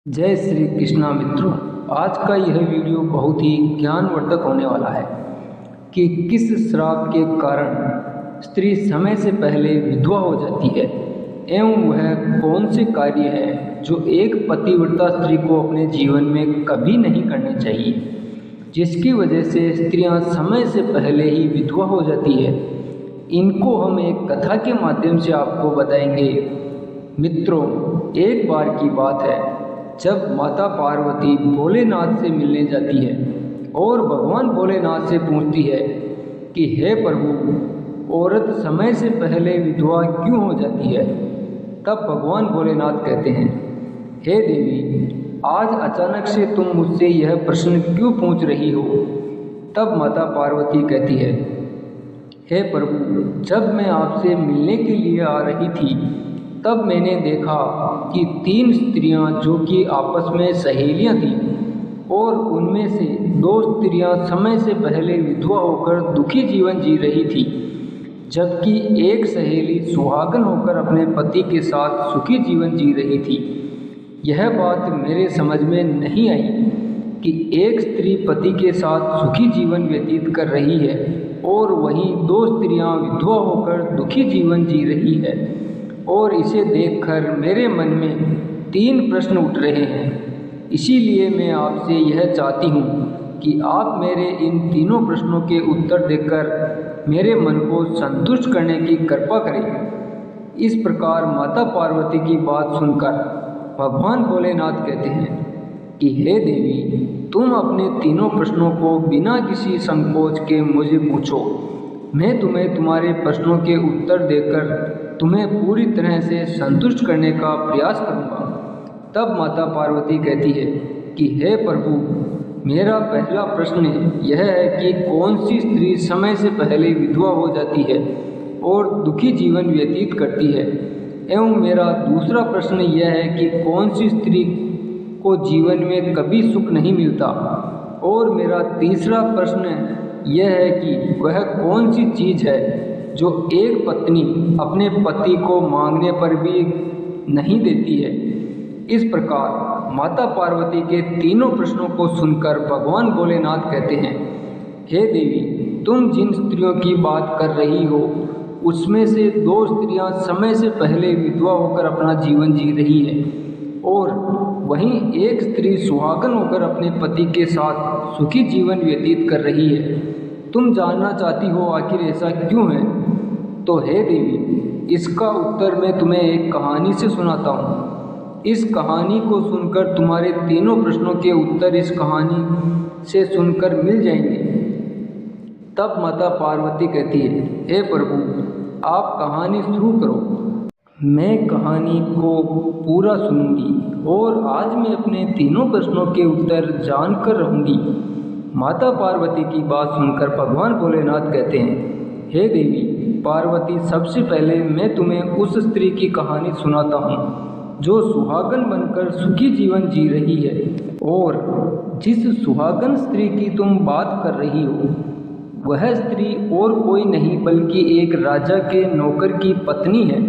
जय श्री कृष्णा मित्रों। आज का यह वीडियो बहुत ही ज्ञानवर्धक होने वाला है कि किस श्राप के कारण स्त्री समय से पहले विधवा हो जाती है एवं वह कौन से कार्य हैं जो एक पतिव्रता स्त्री को अपने जीवन में कभी नहीं करने चाहिए, जिसकी वजह से स्त्रियां समय से पहले ही विधवा हो जाती है। इनको हम एक कथा के माध्यम से आपको बताएंगे। मित्रों, एक बार की बात है जब माता पार्वती भोलेनाथ से मिलने जाती है और भगवान भोलेनाथ से पूछती है कि हे प्रभु, औरत समय से पहले विधवा क्यों हो जाती है। तब भगवान भोलेनाथ कहते हैं, हे देवी, आज अचानक से तुम मुझसे यह प्रश्न क्यों पूछ रही हो। तब माता पार्वती कहती है, हे प्रभु, जब मैं आपसे मिलने के लिए आ रही थी तब मैंने देखा कि 3 स्त्रियां जो कि आपस में सहेलियां थीं और उनमें से 2 स्त्रियां समय से पहले विधवा होकर दुखी जीवन जी रही थी, जबकि एक सहेली सुहागन होकर अपने पति के साथ सुखी जीवन जी रही थी। यह बात मेरे समझ में नहीं आई कि एक स्त्री पति के साथ सुखी जीवन व्यतीत कर रही है और वहीं 2 स्त्रियां विधवा होकर दुखी जीवन जी रही है, और इसे देखकर मेरे मन में 3 प्रश्न उठ रहे हैं। इसीलिए मैं आपसे यह चाहती हूँ कि आप मेरे इन तीनों प्रश्नों के उत्तर देकर मेरे मन को संतुष्ट करने की कृपा करें। इस प्रकार माता पार्वती की बात सुनकर भगवान भोलेनाथ कहते हैं कि हे देवी, तुम अपने तीनों प्रश्नों को बिना किसी संकोच के मुझे पूछो। मैं तुम्हें तुम्हारे प्रश्नों के उत्तर देकर तुम्हें पूरी तरह से संतुष्ट करने का प्रयास करूंगा। तब माता पार्वती कहती है कि हे प्रभु, मेरा पहला प्रश्न यह है कि कौन सी स्त्री समय से पहले विधवा हो जाती है और दुखी जीवन व्यतीत करती है, एवं मेरा दूसरा प्रश्न यह है कि कौन सी स्त्री को जीवन में कभी सुख नहीं मिलता, और मेरा तीसरा प्रश्न यह है कि वह कौन सी चीज़ है जो एक पत्नी अपने पति को मांगने पर भी नहीं देती है। इस प्रकार माता पार्वती के तीनों प्रश्नों को सुनकर भगवान भोलेनाथ कहते हैं, हे देवी, तुम जिन स्त्रियों की बात कर रही हो उसमें से 2 स्त्रियां समय से पहले विधवा होकर अपना जीवन जी रही है और वहीं एक स्त्री सुहागन होकर अपने पति के साथ सुखी जीवन व्यतीत कर रही है। तुम जानना चाहती हो आखिर ऐसा क्यों है। तो हे देवी, इसका उत्तर मैं तुम्हें एक कहानी से सुनाता हूँ। इस कहानी को सुनकर तुम्हारे तीनों प्रश्नों के उत्तर इस कहानी से सुनकर मिल जाएंगे। तब माता पार्वती कहती है, हे प्रभु, आप कहानी शुरू करो। मैं कहानी को पूरा सुनूंगी और आज मैं अपने तीनों प्रश्नों के उत्तर जानकर रहूंगी। माता पार्वती की बात सुनकर भगवान भोलेनाथ कहते हैं, हे देवी पार्वती, सबसे पहले मैं तुम्हें उस स्त्री की कहानी सुनाता हूँ जो सुहागन बनकर सुखी जीवन जी रही है, और जिस सुहागन स्त्री की तुम बात कर रही हो वह स्त्री और कोई नहीं बल्कि एक राजा के नौकर की पत्नी है,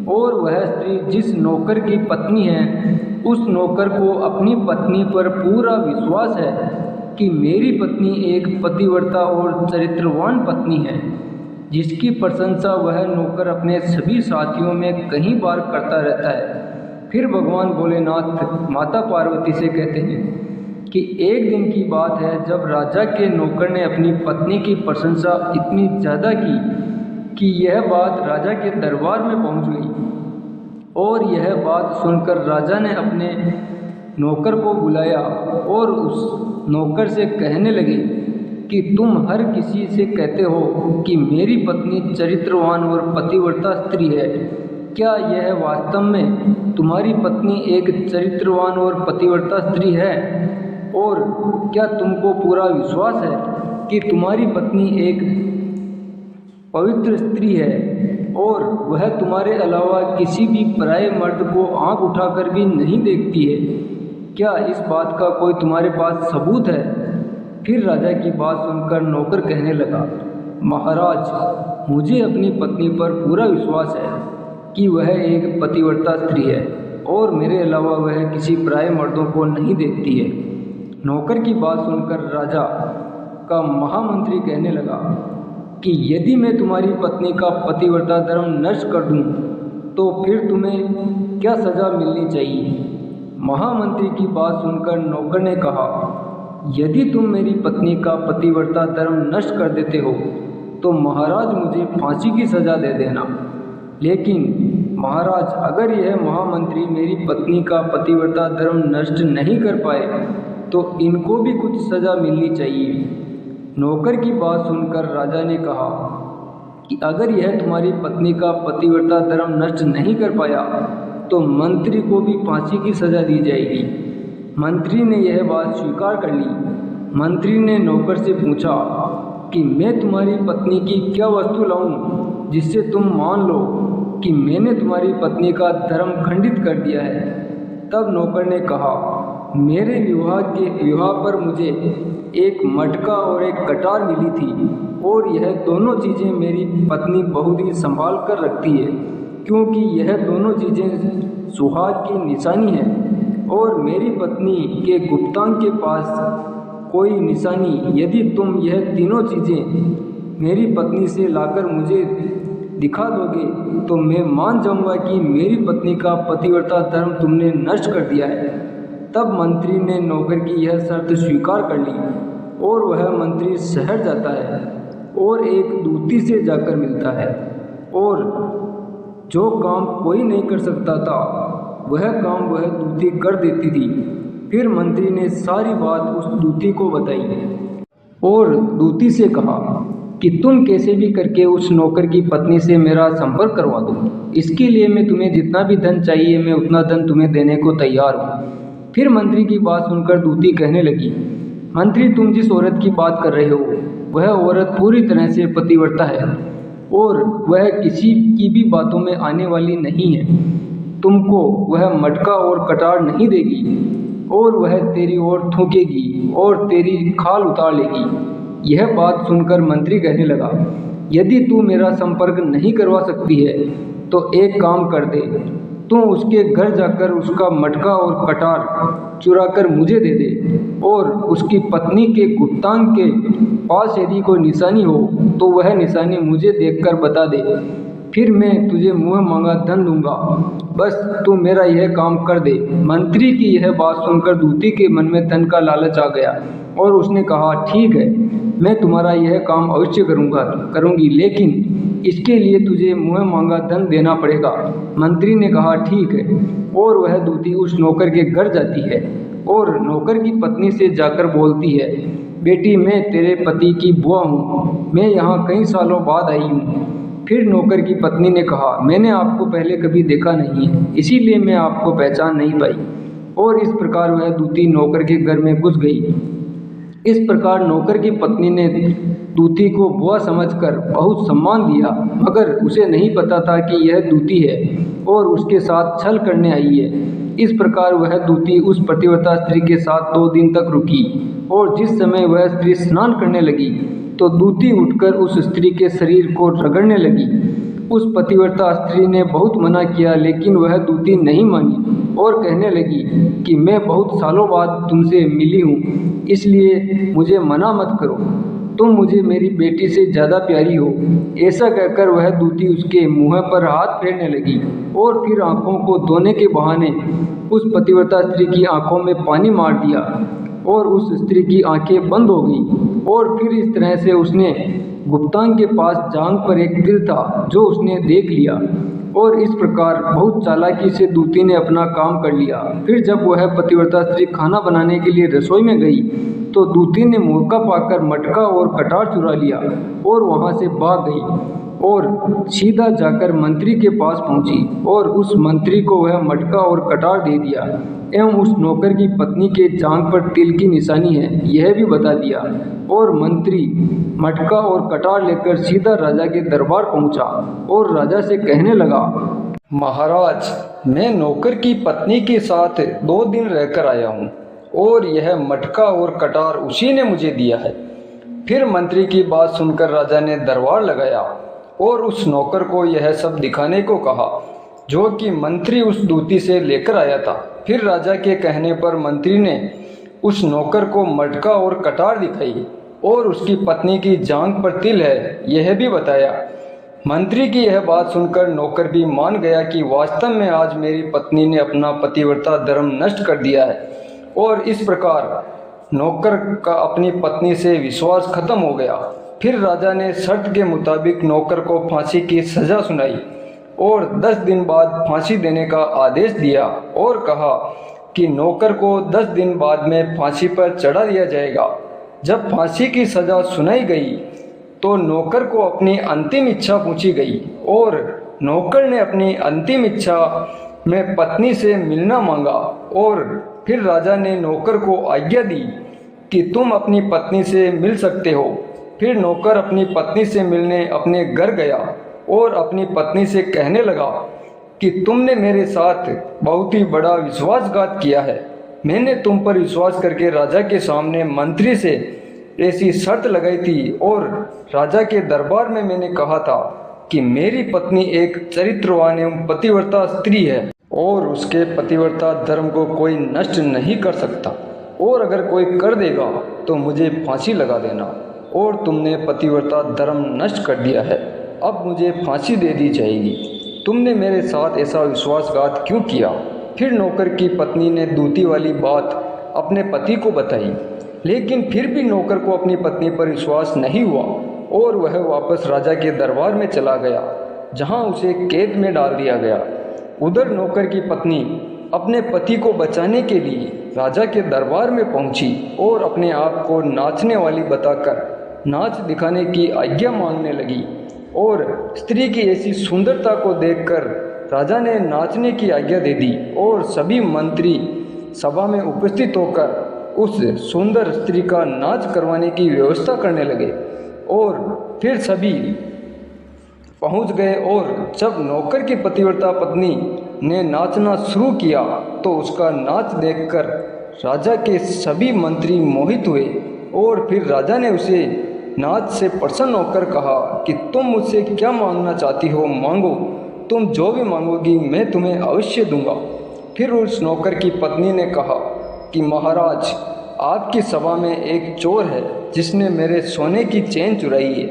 और वह स्त्री जिस नौकर की पत्नी है उस नौकर को अपनी पत्नी पर पूरा विश्वास है कि मेरी पत्नी एक पतिव्रता और चरित्रवान पत्नी है, जिसकी प्रशंसा वह नौकर अपने सभी साथियों में कई बार करता रहता है। फिर भगवान भोलेनाथ माता पार्वती से कहते हैं कि एक दिन की बात है जब राजा के नौकर ने अपनी पत्नी की प्रशंसा इतनी ज़्यादा की कि यह बात राजा के दरबार में पहुंच गई, और यह बात सुनकर राजा ने अपने नौकर को बुलाया और उस नौकर से कहने लगे कि तुम हर किसी से कहते हो कि मेरी पत्नी चरित्रवान और पतिव्रता स्त्री है। क्या यह वास्तव में तुम्हारी पत्नी एक चरित्रवान और पतिव्रता स्त्री है? और क्या तुमको पूरा विश्वास है कि तुम्हारी पत्नी एक पवित्र स्त्री है और वह तुम्हारे अलावा किसी भी पराये मर्द को आंख उठाकर भी नहीं देखती है? क्या इस बात का कोई तुम्हारे पास सबूत है? फिर राजा की बात सुनकर नौकर कहने लगा, महाराज, मुझे अपनी पत्नी पर पूरा विश्वास है कि वह एक पतिव्रता स्त्री है और मेरे अलावा वह किसी पराये मर्दों को नहीं देखती है। नौकर की बात सुनकर राजा का महामंत्री कहने लगा कि यदि मैं तुम्हारी पत्नी का पतिव्रता धर्म नष्ट कर दूं, तो फिर तुम्हें क्या सज़ा मिलनी चाहिए। महामंत्री की बात सुनकर नौकर ने कहा, यदि तुम मेरी पत्नी का पतिव्रता धर्म नष्ट कर देते हो तो महाराज मुझे फांसी की सज़ा दे देना। लेकिन महाराज, अगर यह महामंत्री मेरी पत्नी का पतिव्रता धर्म नष्ट नहीं कर पाए तो इनको भी कुछ सज़ा मिलनी चाहिए। नौकर की बात सुनकर राजा ने कहा कि अगर यह तुम्हारी पत्नी का पतिव्रता धर्म नष्ट नहीं कर पाया तो मंत्री को भी फांसी की सज़ा दी जाएगी। मंत्री ने यह बात स्वीकार कर ली। मंत्री ने नौकर से पूछा कि मैं तुम्हारी पत्नी की क्या वस्तु लाऊं जिससे तुम मान लो कि मैंने तुम्हारी पत्नी का धर्म खंडित कर दिया है। तब नौकर ने कहा, मेरे विवाह पर मुझे एक मटका और एक कटार मिली थी, और यह दोनों चीज़ें मेरी पत्नी बहुत ही संभाल कर रखती है, क्योंकि यह दोनों चीज़ें सुहाग की निशानी है। और मेरी पत्नी के गुप्तांग के पास कोई निशानी, यदि तुम यह तीनों चीज़ें मेरी पत्नी से लाकर मुझे दिखा दोगे तो मैं मान जाऊंगा कि मेरी पत्नी का पतिव्रता धर्म तुमने नष्ट कर दिया है। तब मंत्री ने नौकर की यह शर्त स्वीकार कर ली, और वह मंत्री शहर जाता है और एक दूती से जाकर मिलता है, और जो काम कोई नहीं कर सकता था वह काम वह दूती कर देती थी। फिर मंत्री ने सारी बात उस दूती को बताई और दूती से कहा कि तुम कैसे भी करके उस नौकर की पत्नी से मेरा संपर्क करवा दो। इसके लिए मैं तुम्हें जितना भी धन चाहिए मैं उतना धन तुम्हें देने को तैयार हूँ। फिर मंत्री की बात सुनकर दूती कहने लगी, मंत्री, तुम जिस औरत की बात कर रहे हो वह औरत पूरी तरह से पतिव्रता है और वह किसी की भी बातों में आने वाली नहीं है। तुमको वह मटका और कटार नहीं देगी और वह तेरी ओर थूकेगी और तेरी खाल उतार लेगी। यह बात सुनकर मंत्री कहने लगा, यदि तू मेरा संपर्क नहीं करवा सकती है तो एक काम कर दे, तू उसके घर जाकर उसका मटका और कटार चुरा कर मुझे दे दे, और उसकी पत्नी के गुप्तांग के पास यदि कोई निशानी हो तो वह निशानी मुझे देखकर बता दे, फिर मैं तुझे मुँह मांगा धन दूंगा। बस तू मेरा यह काम कर दे। मंत्री की यह बात सुनकर दूती के मन में धन का लालच आ गया और उसने कहा, ठीक है, मैं तुम्हारा यह काम अवश्य करूँगी, लेकिन इसके लिए तुझे मुँह मांगा धन देना पड़ेगा। मंत्री ने कहा, ठीक है, और वह दूती उस नौकर के घर जाती है और नौकर की पत्नी से जाकर बोलती है, बेटी, मैं तेरे पति की बुआ हूँ, मैं यहाँ कई सालों बाद आई हूँ। फिर नौकर की पत्नी ने कहा, मैंने आपको पहले कभी देखा नहीं है, इसीलिए मैं आपको पहचान नहीं पाई। और इस प्रकार वह दूती नौकर के घर में घुस गई। इस प्रकार नौकर की पत्नी ने दूती को बुआ समझकर बहुत सम्मान दिया, मगर उसे नहीं पता था कि यह दूती है और उसके साथ छल करने आई है। इस प्रकार वह दूती उस पतिव्रता स्त्री के साथ 2 दिन तक रुकी, और जिस समय वह स्त्री स्नान करने लगी तो दूती उठकर उस स्त्री के शरीर को रगड़ने लगी। उस पतिव्रता स्त्री ने बहुत मना किया, लेकिन वह दूती नहीं मानी और कहने लगी कि मैं बहुत सालों बाद तुमसे मिली हूँ, इसलिए मुझे मना मत करो, तुम मुझे मेरी बेटी से ज़्यादा प्यारी हो। ऐसा कहकर वह दूती उसके मुँह पर हाथ फेरने लगी और फिर आँखों को धोने के बहाने उस पतिव्रता स्त्री की आँखों में पानी मार दिया और उस स्त्री की आंखें बंद हो गई। और फिर इस तरह से उसने गुप्तांग के पास जांघ पर एक तिल था जो उसने देख लिया, और इस प्रकार बहुत चालाकी से दूती ने अपना काम कर लिया। फिर जब वह पतिव्रता स्त्री खाना बनाने के लिए रसोई में गई तो दूती ने मौका पाकर मटका और कटार चुरा लिया और वहां से भाग गई और सीधा जाकर मंत्री के पास पहुंची और उस मंत्री को वह मटका और कटार दे दिया एवं उस नौकर की पत्नी के जांघ पर तिल की निशानी है यह भी बता दिया। और मंत्री मटका और कटार लेकर सीधा राजा के दरबार पहुंचा और राजा से कहने लगा, महाराज, मैं नौकर की पत्नी के साथ 2 दिन रहकर आया हूँ और यह मटका और कटार उसी ने मुझे दिया है। फिर मंत्री की बात सुनकर राजा ने दरबार लगाया और उस नौकर को यह सब दिखाने को कहा जो कि मंत्री उस दूती से लेकर आया था। फिर राजा के कहने पर मंत्री ने उस नौकर को मटका और कटार दिखाई और उसकी पत्नी की जांघ पर तिल है यह भी बताया। मंत्री की यह बात सुनकर नौकर भी मान गया कि वास्तव में आज मेरी पत्नी ने अपना पतिव्रता धर्म नष्ट कर दिया है, और इस प्रकार नौकर का अपनी पत्नी से विश्वास खत्म हो गया। फिर राजा ने शर्त के मुताबिक नौकर को फांसी की सजा सुनाई और 10 दिन बाद फांसी देने का आदेश दिया और कहा कि नौकर को 10 दिन बाद में फांसी पर चढ़ा दिया जाएगा। जब फांसी की सजा सुनाई गई तो नौकर को अपनी अंतिम इच्छा पूछी गई और नौकर ने अपनी अंतिम इच्छा में पत्नी से मिलना मांगा, और फिर राजा ने नौकर को आज्ञा दी कि तुम अपनी पत्नी से मिल सकते हो। फिर नौकर अपनी पत्नी से मिलने अपने घर गया और अपनी पत्नी से कहने लगा कि तुमने मेरे साथ बहुत ही बड़ा विश्वासघात किया है। मैंने तुम पर विश्वास करके राजा के सामने मंत्री से ऐसी शर्त लगाई थी और राजा के दरबार में मैंने कहा था कि मेरी पत्नी एक चरित्रवान एवं पतिव्रता स्त्री है और उसके पतिव्रता धर्म को कोई नष्ट नहीं कर सकता, और अगर कोई कर देगा तो मुझे फांसी लगा देना, और तुमने पतिव्रता धर्म नष्ट कर दिया है, अब मुझे फांसी दे दी जाएगी। तुमने मेरे साथ ऐसा विश्वासघात क्यों किया? फिर नौकर की पत्नी ने दूती वाली बात अपने पति को बताई, लेकिन फिर भी नौकर को अपनी पत्नी पर विश्वास नहीं हुआ और वह वापस राजा के दरबार में चला गया, जहां उसे कैद में डाल दिया गया। उधर नौकर की पत्नी अपने पति को बचाने के लिए राजा के दरबार में पहुंची और अपने आप को नाचने वाली बताकर नाच दिखाने की आज्ञा मांगने लगी, और स्त्री की ऐसी सुंदरता को देखकर राजा ने नाचने की आज्ञा दे दी और सभी मंत्री सभा में उपस्थित होकर उस सुंदर स्त्री का नाच करवाने की व्यवस्था करने लगे। और फिर सभी पहुंच गए, और जब नौकर की पतिव्रता पत्नी ने नाचना शुरू किया तो उसका नाच देखकर राजा के सभी मंत्री मोहित हुए, और फिर राजा ने उसे नाच से प्रसन्न होकर कहा कि तुम मुझसे क्या मांगना चाहती हो, मांगो, तुम जो भी मांगोगी मैं तुम्हें अवश्य दूंगा। फिर उस नौकर की पत्नी ने कहा कि महाराज, आपकी सभा में एक चोर है जिसने मेरे सोने की चेन चुराई है,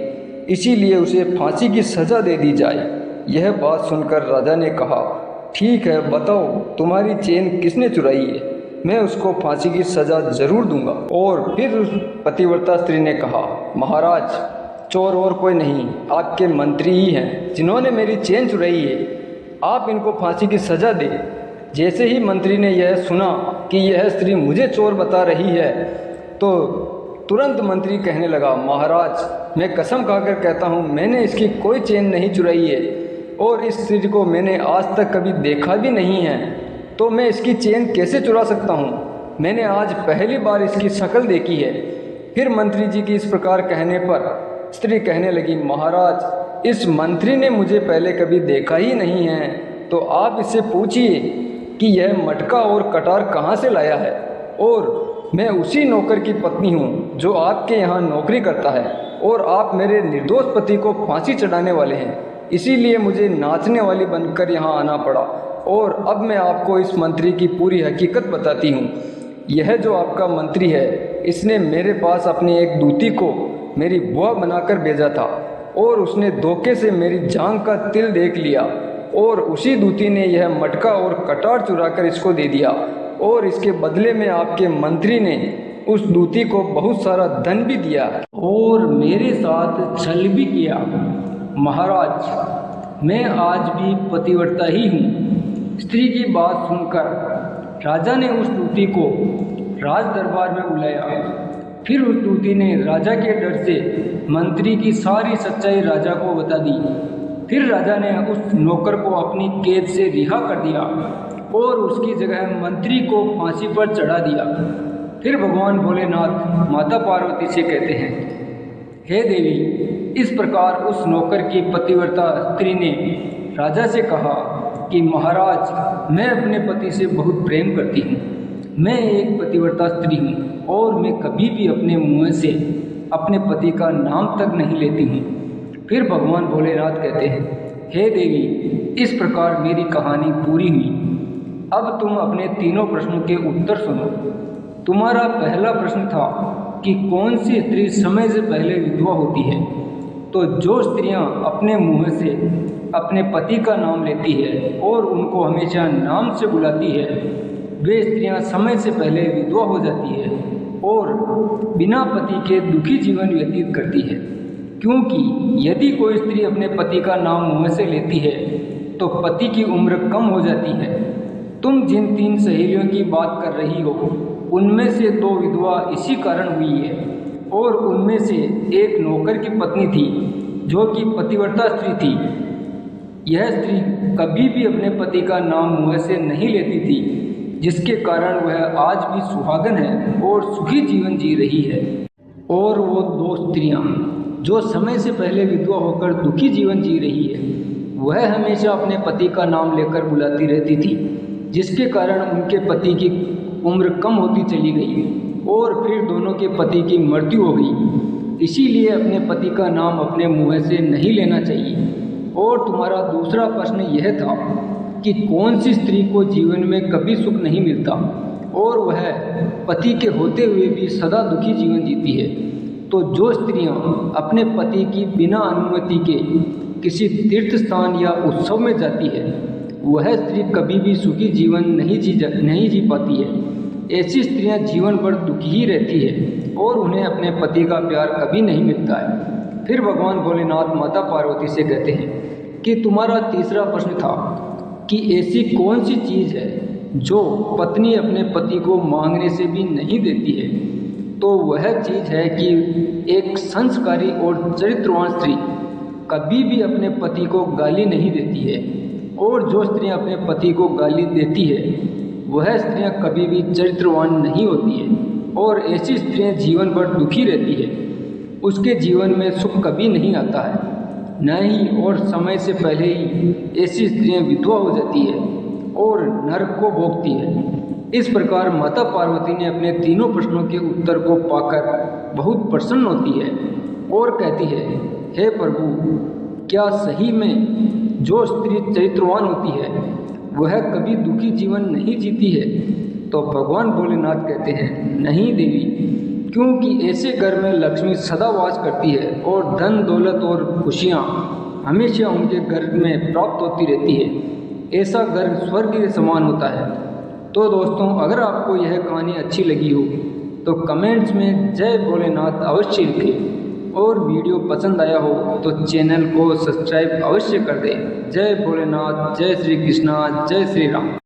इसीलिए उसे फांसी की सज़ा दे दी जाए। यह बात सुनकर राजा ने कहा, ठीक है, बताओ तुम्हारी चेन किसने चुराई है, मैं उसको फांसी की सज़ा ज़रूर दूंगा। और फिर उस पतिव्रता स्त्री ने कहा, महाराज, चोर और कोई नहीं, आपके मंत्री ही हैं जिन्होंने मेरी चेन चुराई है, आप इनको फांसी की सज़ा दे। जैसे ही मंत्री ने यह सुना कि यह स्त्री मुझे चोर बता रही है तो तुरंत मंत्री कहने लगा, महाराज, मैं कसम खाकर कहता हूँ मैंने इसकी कोई चेन नहीं चुराई है और इस स्त्री को मैंने आज तक कभी देखा भी नहीं है, तो मैं इसकी चेन कैसे चुरा सकता हूँ? मैंने आज पहली बार इसकी शक्ल देखी है। फिर मंत्री जी की इस प्रकार कहने पर स्त्री कहने लगी, महाराज, इस मंत्री ने मुझे पहले कभी देखा ही नहीं है, तो आप इससे पूछिए कि यह मटका और कटार कहाँ से लाया है, और मैं उसी नौकर की पत्नी हूँ जो आपके यहाँ नौकरी करता है, और आप मेरे निर्दोष पति को फांसी चढ़ाने वाले हैं, इसीलिए मुझे नाचने वाली बनकर यहाँ आना पड़ा। और अब मैं आपको इस मंत्री की पूरी हकीकत बताती हूँ। यह जो आपका मंत्री है, इसने मेरे पास अपनी एक दूती को मेरी बुआ बनाकर भेजा था, और उसने धोखे से मेरी जांघ का तिल देख लिया, और उसी दूती ने यह मटका और कटार चुराकर इसको दे दिया, और इसके बदले में आपके मंत्री ने उस दूती को बहुत सारा धन भी दिया और मेरे साथ छल भी किया। महाराज, मैं आज भी पतिव्रता ही हूँ। स्त्री की बात सुनकर राजा ने उस दूती को राज दरबार में बुलाया। फिर उस दूती ने राजा के डर से मंत्री की सारी सच्चाई राजा को बता दी। फिर राजा ने उस नौकर को अपनी कैद से रिहा कर दिया और उसकी जगह मंत्री को फांसी पर चढ़ा दिया। फिर भगवान भोलेनाथ माता पार्वती से कहते हैं, हे देवी, इस प्रकार उस नौकर की पतिव्रता स्त्री ने राजा से कहा कि महाराज, मैं अपने पति से बहुत प्रेम करती हूँ। मैं एक पतिव्रता स्त्री हूँ और मैं कभी भी अपने मुँह से अपने पति का नाम तक नहीं लेती हूँ। फिर भगवान भोलेनाथ कहते हैं, हे देवी, इस प्रकार मेरी कहानी पूरी हुई। अब तुम अपने तीनों प्रश्नों के उत्तर सुनो। तुम्हारा पहला प्रश्न था कि कौन सी स्त्री समय से पहले विधवा होती है। तो जो स्त्रियां अपने मुंह से अपने पति का नाम लेती है और उनको हमेशा नाम से बुलाती है, वे स्त्रियां समय से पहले विधवा हो जाती है और बिना पति के दुखी जीवन व्यतीत करती है। क्योंकि यदि कोई स्त्री अपने पति का नाम मुंह से लेती है तो पति की उम्र कम हो जाती है। तुम जिन 3 सहेलियों की बात कर रही हो, उनमें से 2 विधवा इसी कारण हुई है और उनमें से एक नौकर की पत्नी थी जो कि पतिव्रता स्त्री थी। यह स्त्री कभी भी अपने पति का नाम मुंह से नहीं लेती थी, जिसके कारण वह आज भी सुहागन है और सुखी जीवन जी रही है। और वो 2 स्त्रियां जो समय से पहले विधवा होकर दुखी जीवन जी रही है, वह हमेशा अपने पति का नाम लेकर बुलाती रहती थी, जिसके कारण उनके पति की उम्र कम होती चली गई और फिर दोनों के पति की मृत्यु हो गई। इसीलिए अपने पति का नाम अपने मुंह से नहीं लेना चाहिए। और तुम्हारा दूसरा प्रश्न यह था कि कौन सी स्त्री को जीवन में कभी सुख नहीं मिलता और वह पति के होते हुए भी सदा दुखी जीवन जीती है। तो जो स्त्रियां अपने पति की बिना अनुमति के किसी तीर्थ स्थान या उत्सव में जाती है, वह स्त्री कभी भी सुखी जीवन नहीं जी पाती है। ऐसी स्त्रियां जीवन भर दुखी ही रहती है और उन्हें अपने पति का प्यार कभी नहीं मिलता है। फिर भगवान भोलेनाथ माता पार्वती से कहते हैं कि तुम्हारा तीसरा प्रश्न था कि ऐसी कौन सी चीज़ है जो पत्नी अपने पति को मांगने से भी नहीं देती है। तो वह चीज़ है कि एक संस्कारी और चरित्रवान स्त्री कभी भी अपने पति को गाली नहीं देती है, और जो स्त्रियां अपने पति को गाली देती है वह स्त्रियां कभी भी चरित्रवान नहीं होती है और ऐसी स्त्रियां जीवन भर दुखी रहती है। उसके जीवन में सुख कभी नहीं आता है, न ही और समय से पहले ही ऐसी स्त्रियां विधवा हो जाती है और नरक को भोगती है। इस प्रकार माता पार्वती ने अपने तीनों प्रश्नों के उत्तर को पाकर बहुत प्रसन्न होती है और कहती है, हे प्रभु, क्या सही में जो स्त्री चरित्रवान होती है वह कभी दुखी जीवन नहीं जीती है। तो भगवान भोलेनाथ कहते हैं, नहीं देवी, क्योंकि ऐसे घर में लक्ष्मी सदा वास करती है और धन दौलत और खुशियाँ हमेशा उनके घर में प्राप्त होती रहती है। ऐसा घर स्वर्ग के समान होता है। तो दोस्तों, अगर आपको यह कहानी अच्छी लगी हो तो कमेंट्स में जय भोलेनाथ अवश्य लिखें और वीडियो पसंद आया हो तो चैनल को सब्सक्राइब अवश्य कर दें। जय भोलेनाथ, जय श्री कृष्णा, जय श्री राम।